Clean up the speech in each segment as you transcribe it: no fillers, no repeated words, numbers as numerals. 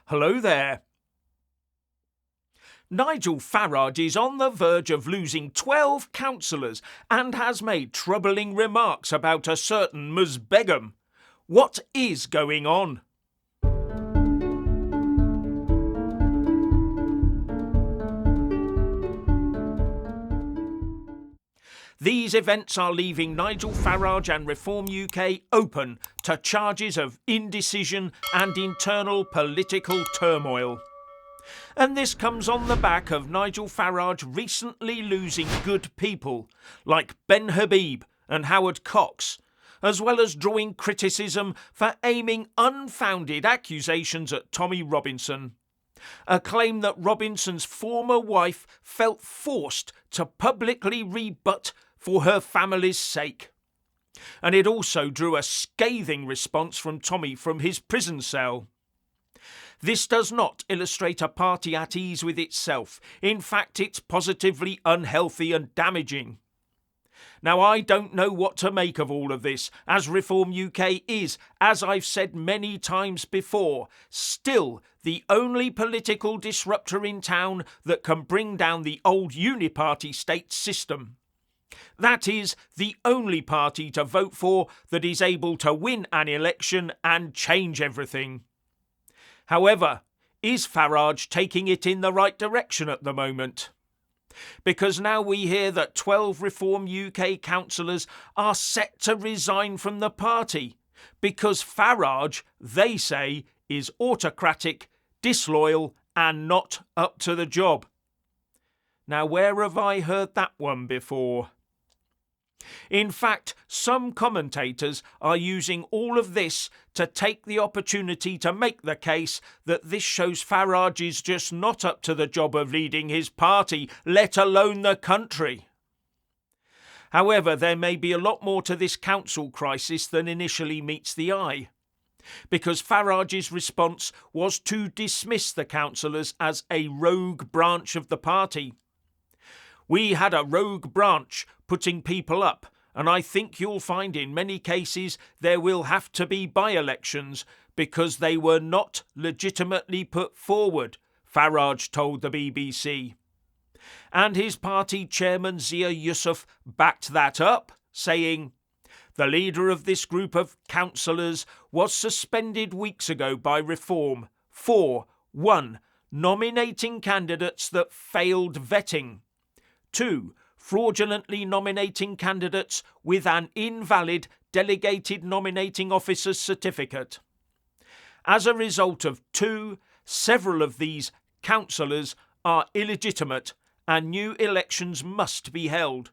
Hello there. Nigel Farage is on the verge of losing 12 councillors and has made troubling remarks about a certain Ms Begum. What is going on? These events are leaving Nigel Farage and Reform UK open to charges of indecision and internal political turmoil. And this comes on the back of Nigel Farage recently losing good people like Ben Habib and Howard Cox, as well as drawing criticism for aiming unfounded accusations at Tommy Robinson. A claim that Robinson's former wife felt forced to publicly rebut for her family's sake. And it also drew a scathing response from Tommy from his prison cell. This does not illustrate a party at ease with itself. In fact, it's positively unhealthy and damaging. Now, I don't know what to make of all of this, as Reform UK is, as I've said many times before, still the only political disruptor in town that can bring down the old uniparty state system. That is the only party to vote for that is able to win an election and change everything. However, is Farage taking it in the right direction at the moment? Because now we hear that 12 Reform UK councillors are set to resign from the party because Farage, they say, is autocratic, disloyal and not up to the job. Now, where have I heard that one before? In fact, some commentators are using all of this to take the opportunity to make the case that this shows Farage is just not up to the job of leading his party, let alone the country. However, there may be a lot more to this council crisis than initially meets the eye, because Farage's response was to dismiss the councillors as a rogue branch of the party. We had a rogue branch putting people up, and I think you'll find in many cases there will have to be by-elections because they were not legitimately put forward, Farage told the BBC. And his party chairman Zia Yusuf backed that up, saying, "The leader of this group of councillors was suspended weeks ago by Reform for 1. Nominating candidates that failed vetting, 2. Fraudulently nominating candidates with an invalid delegated nominating officer's certificate. As a result of 2, several of these councillors are illegitimate and new elections must be held.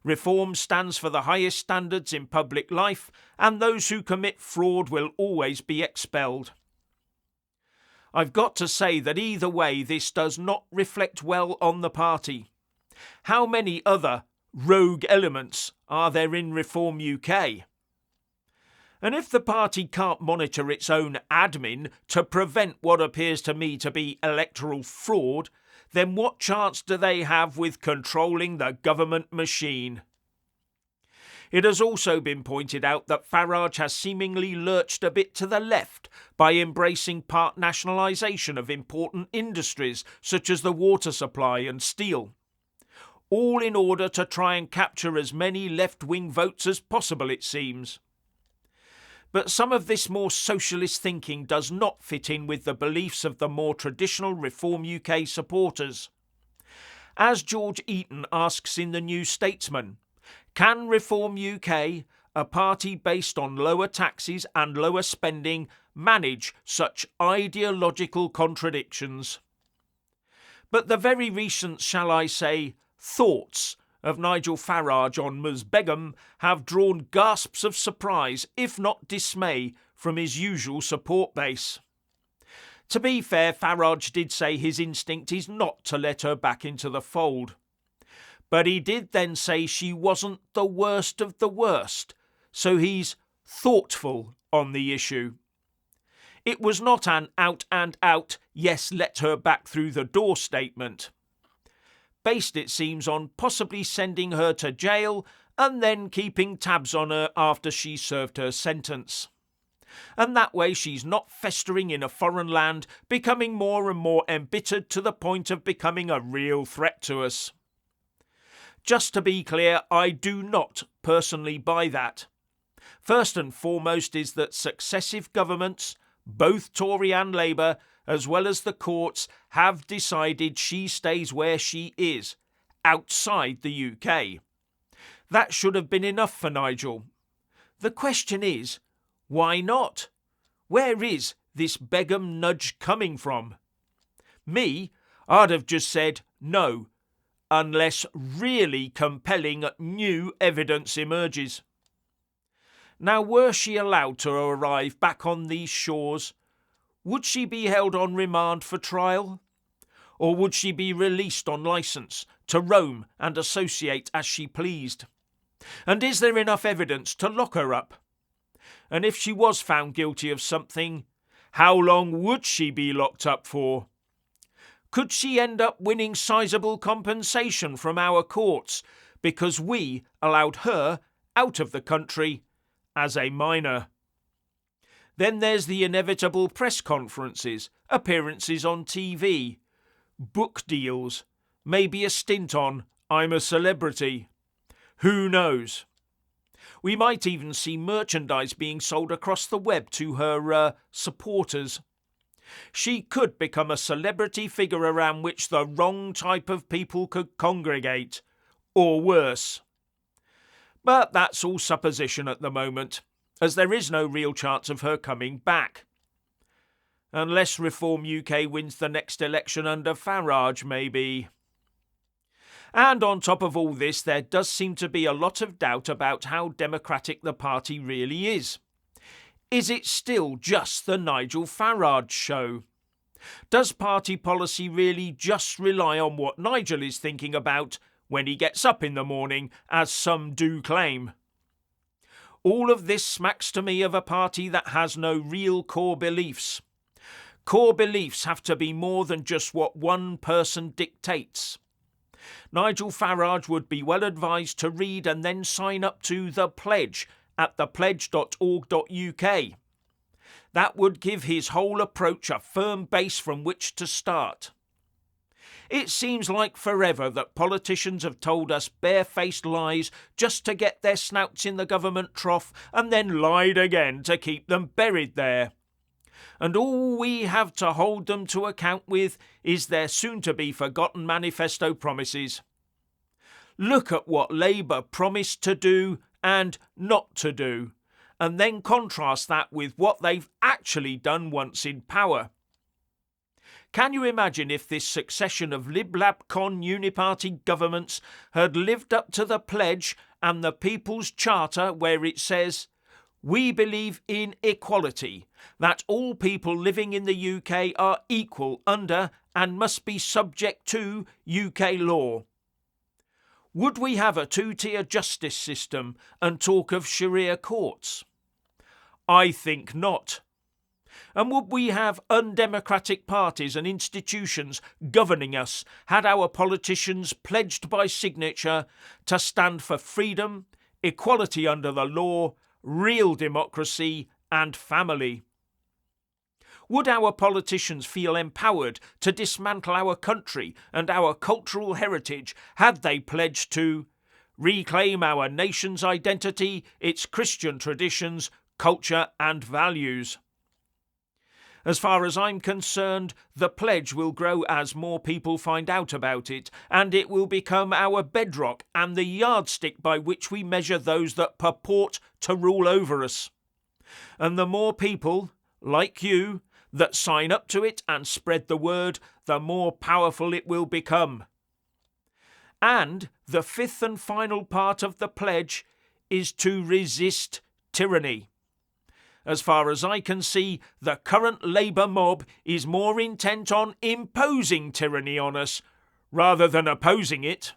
Reform stands for the highest standards in public life, and those who commit fraud will always be expelled." I've got to say that either way this does not reflect well on the party. How many other rogue elements are there in Reform UK? And if the party can't monitor its own admin to prevent what appears to me to be electoral fraud, then what chance do they have with controlling the government machine? It has also been pointed out that Farage has seemingly lurched a bit to the left by embracing part nationalisation of important industries such as the water supply and steel, all in order to try and capture as many left-wing votes as possible, it seems. But some of this more socialist thinking does not fit in with the beliefs of the more traditional Reform UK supporters. As George Eaton asks in the New Statesman, can Reform UK, a party based on lower taxes and lower spending, manage such ideological contradictions? But the very recent, shall I say, thoughts of Nigel Farage on Ms Begum have drawn gasps of surprise, if not dismay, from his usual support base. To be fair, Farage did say his instinct is not to let her back into the fold. But he did then say she wasn't the worst of the worst, so he's thoughtful on the issue. It was not an out and out, yes, let her back through the door statement. Based, it seems, on possibly sending her to jail and then keeping tabs on her after she served her sentence. And that way she's not festering in a foreign land, becoming more and more embittered to the point of becoming a real threat to us. Just to be clear, I do not personally buy that. First and foremost is that successive governments, both Tory and Labour, as well as the courts, have decided she stays where she is, outside the UK. That should have been enough for Nigel. The question is, why not? Where is this Begum nudge coming from? Me, I'd have just said no, unless really compelling new evidence emerges. Now, were she allowed to arrive back on these shores, would she be held on remand for trial? Or would she be released on licence to roam and associate as she pleased? And is there enough evidence to lock her up? And if she was found guilty of something, how long would she be locked up for? Could she end up winning sizable compensation from our courts because we allowed her out of the country as a minor? Then there's the inevitable press conferences, appearances on TV, book deals, maybe a stint on I'm a Celebrity. Who knows? We might even see merchandise being sold across the web to her supporters. She could become a celebrity figure around which the wrong type of people could congregate, or worse. But that's all supposition at the moment, as there is no real chance of her coming back. Unless Reform UK wins the next election under Farage, maybe. And on top of all this, there does seem to be a lot of doubt about how democratic the party really is. Is it still just the Nigel Farage show? Does party policy really just rely on what Nigel is thinking about when he gets up in the morning, as some do claim? All of this smacks to me of a party that has no real core beliefs. Core beliefs have to be more than just what one person dictates. Nigel Farage would be well advised to read and then sign up to The Pledge at thepledge.org.uk. That would give his whole approach a firm base from which to start. It seems like forever that politicians have told us barefaced lies just to get their snouts in the government trough and then lied again to keep them buried there. And all we have to hold them to account with is their soon-to-be-forgotten manifesto promises. Look at what Labour promised to do and not to do, and then contrast that with what they've actually done once in power. Can you imagine if this succession of Lib-Lab-Con uniparty governments had lived up to the pledge and the People's Charter where it says, "We believe in equality, that all people living in the UK are equal under and must be subject to UK law"? Would we have a two-tier justice system and talk of Sharia courts? I think not. And would we have undemocratic parties and institutions governing us had our politicians pledged by signature to stand for freedom, equality under the law, real democracy and family? Would our politicians feel empowered to dismantle our country and our cultural heritage had they pledged to reclaim our nation's identity, its Christian traditions, culture and values? As far as I'm concerned, the pledge will grow as more people find out about it, and it will become our bedrock and the yardstick by which we measure those that purport to rule over us. And the more people, like you, that sign up to it and spread the word, the more powerful it will become. And the fifth and final part of the pledge is to resist tyranny. As far as I can see, the current Labour mob is more intent on imposing tyranny on us rather than opposing it.